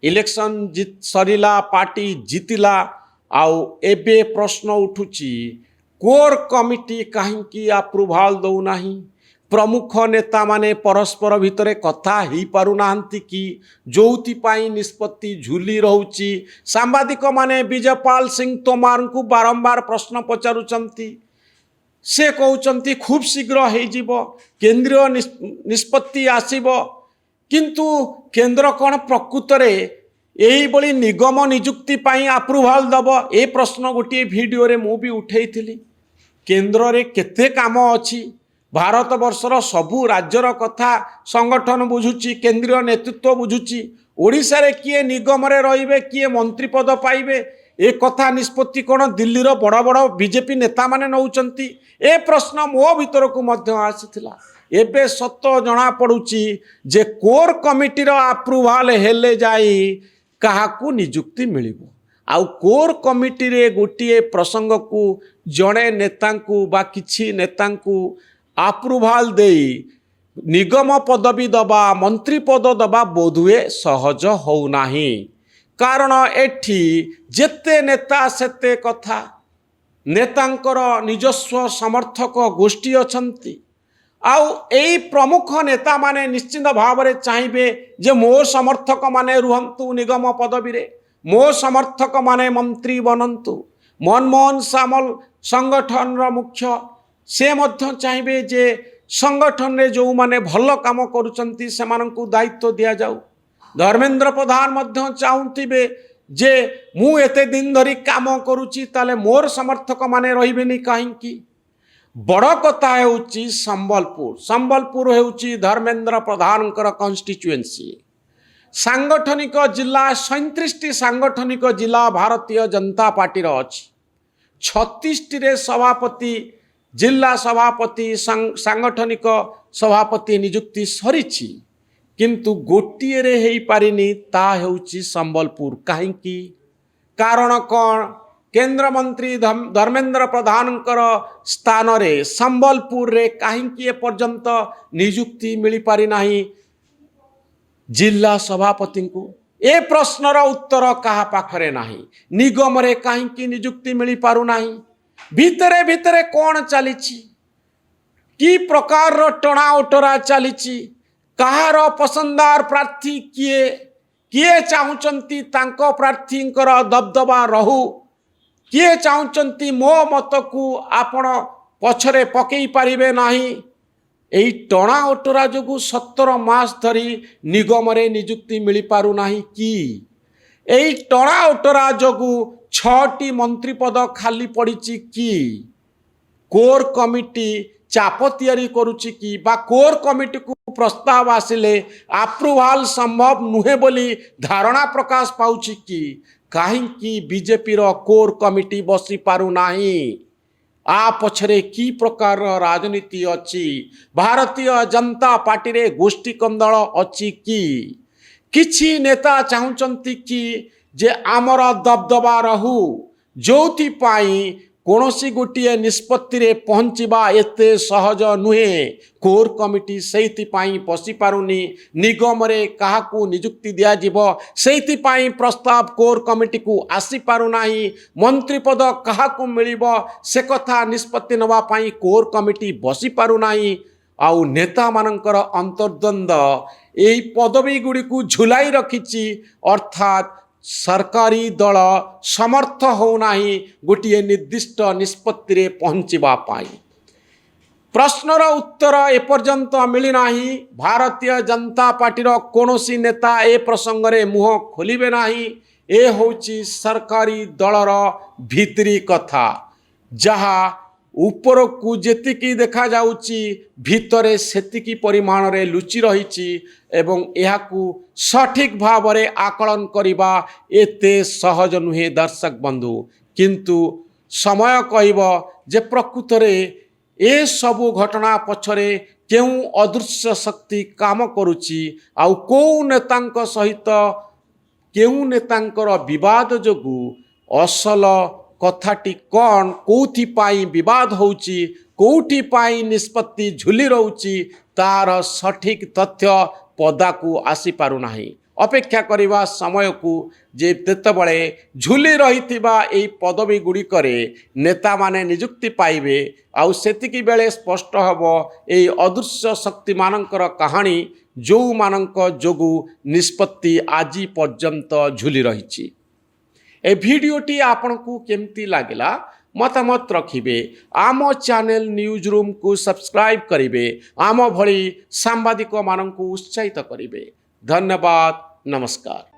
Election सरिला party जितिला आउ एबे प्रश्न उठुची कोर कमिटी कहीं अप्रूवाल दौ नाही। प्रमुख नेता माने परस्पर भितर कथा ही पारु नाहंती कि जोउतिपाई निष्पत्ति झुली रहउची। सांबादिक माने विजयपाल सिंह तोमार को बारंबार प्रश्न पचारुचंती। से कहउचंती खूब शीघ्र हे जीवो, केंद्रीय निष्पत्ति आसीबो, किंतु केंद्र कौन प्रकृत रे यही बड़ी निगम निजुक्ति पाई अप्रूवाल दब। ए प्रश्न गोटे वीडियो रे मु भी उठेई थिली। केंद्र रे केते काम अछि, भारत वर्षर सबु राज्यर कथा संगठन बुझुची, केंद्रीय नेतृत्व बुझुची। ओडिशा रे किए निगम रे रहिबे, किए मंत्री पद पाइबे, ए कथा निष्पत्ति कोन दिल्ली रो बड़ बड़ बीजेपी नेता माने नउचंती। ए प्रश्न मो भीतर को मध्य आसीथिला। एबे सत्य जना पड़ुची जे कोर कमिटी रो अप्रूवाल हेले जाई काहाकू निजुक्ति मिलिबो। आउ कोर कमिटी रे गोटे प्रसंग को जड़े नेता बा किछि नेता अप्रूवाल देई निगम पदवी दबा, मंत्री पद दबा बोधुए सहज हो नाही। कारण एठी जेते नेता सेते कथा, नेतांकर निजस्व समर्थक गोष्ठी अछंती। आउ एई प्रमुख नेता माने निश्चित भाव में चाहिए जे मो समर्थक माने रुहंतु निगम पदवी रे, मो समर्थक माने मंत्री बनंतु। मनमोहन सामल संगठन रा मुख्य से मध्य चाहिए जे संगठन रे जो माने भल काम करुचंती सेमानंकु दायित्व दिया जाऊ। धर्मेंद्र प्रधान मध्य चाहूथिबे जे मु एते दिन धरी काम करुची ताले मोर समर्थक माने रहिबेनी काहेकि। बड़ कथा हेउची संबलपुर हेउची धर्मेंद्र प्रधान कॉन्स्टिट्युएंसी। सांगठनिक जिला 37 सांगठनिक जिला भारतीय जनता पार्टी रो अछि। 36 रे सभापति, जिला सभापति, सांगठनिक सभापति नियुक्ति सरीची, किंतु गोटिए रे हेई पारिनी ता हेउची संबलपुर। काहेकि कारण कौन? केंद्र मंत्री धर्मेंद्र प्रधान स्थान रे संबलपुर रे कहीं पर्यंत नियुक्ति मिल पारि नाही जिला सभापति को। ए प्रश्नर उत्तर कहा पाखरे नाही। निगम रे कहीं नियुक्ति मिल पारु नाही। भितरे भितरे कौन चलीची, की प्रकार रो टणा उटरा चलीची, कहार पसंदार प्रार्थी किए, किए चाहुचंती तांको प्रार्थींकर दबदबा रहू, किए चाहुचंती मो मत को आपण पछरे पकई पारिबे नाही। एई टणा ओटरा जोगु 17 मास धरी निगम रे नियुक्ति मिल पारु नाही। कि एई टणा ओटरा जोगु 6टी मंत्री पद खाली पड़िची कि कोर कमिटी चाप तैयारी करुची कि बा कोर कमिटी को प्रस्ताव आसिले अप्रूवाल संभव नुहे बोली धारणा प्रकाश पाउची कि काहेकि बीजेपी रो कोर कमिटी बसी पारु नाही। आ पछरे की प्रकार राजनीति अछि, भारतीय जनता पार्टी रे गोष्ठी कंदल अछि कि किछि नेता चाहुचंती कि जे आमर दबदबा रहू, जोथि पाई कोनोसी गोटिए निष्पत्ति रे पहुंचीबा एते सहज नुहे। कोर कमिटी सेति पाई बसी पारुनी। निगम रे काहाकू नियुक्ति दिया जिवो सेति पाई प्रस्ताव कोर कमिटी को आसी पारु नाही। मंत्री पद काहाकू मिलिबो से कथा निष्पत्ति नवा पाई कोर कमिटी बसी पारु नाही। आउ नेता मानकर अंतर्द्वंद एई पदवी गुडी को झुलाई रखिची, अर्थात सरकारी दल समर्थ हो नाही गोटे निर्दिष्ट निष्पत्ति रे पहुंचीबा पाई। प्रश्नर उत्तर एपर्यंत मिली नाही। भारतीय जनता पार्टीर कोनोसी नेता ए प्रसंग रे मुह खोलिबे नाही। ए होची सरकारी दलर भितरी कथा, जहा ऊपर को जेतिकी देखा जाउची भितरे सेतिकी परिमाण रे लुचि रहिची एवं एहाकू सठिक भाव रे आकलन करिबा एते सहज नुहे दर्शक बंधु। किंतु समय कहब जे प्रकृत रे ए सबु घटना पछरे केउ अदृश्य शक्ति काम करुची, आउ को नेतांक सहित केउ नेतांकर विवाद जोगु असल कथाटी कौन, कौथि पाई विवाद होउची, कौथि पाई निष्पत्ति झुली रहउची, तार सठिक तथ्य ପଦାକୁ ଆସିପାରୁନାହିଁ। ଅପେକ୍ଷା କରିବା ସମୟକୁ ଯେତେବେଳେ ଝୁଲି ରହିଥିବା ଏହି ପଦବୀ ଗୁଡ଼ିକରେ ନେତାମାନେ ନିଯୁକ୍ତି ପାଇବେ, ଆଉ ସେତିକି ବେଳେ ସ୍ପଷ୍ଟ ହେବ ଏହି ଅଦୃଶ୍ୟ ଶକ୍ତିମାନଙ୍କର କାହାଣୀ, ଯେଉଁମାନଙ୍କ ଯୋଗୁଁ ନିଷ୍ପତ୍ତି ଆଜି ପର୍ଯ୍ୟନ୍ତ ଝୁଲି ରହିଛି। ଏ ଭିଡ଼ିଓଟି ଆପଣଙ୍କୁ କେମିତି ଲାଗିଲା ମତାମତ ରଖିବେ। ଆମ ଚ୍ୟାନେଲ ନ୍ୟୁଜ୍ ରୁମ୍କୁ ସବସ୍କ୍ରାଇବ୍ କରିବେ। ଆମ ଭଳି ସାମ୍ବାଦିକମାନଙ୍କୁ ଉତ୍ସାହିତ କରିବେ। ଧନ୍ୟବାଦ, ନମସ୍କାର।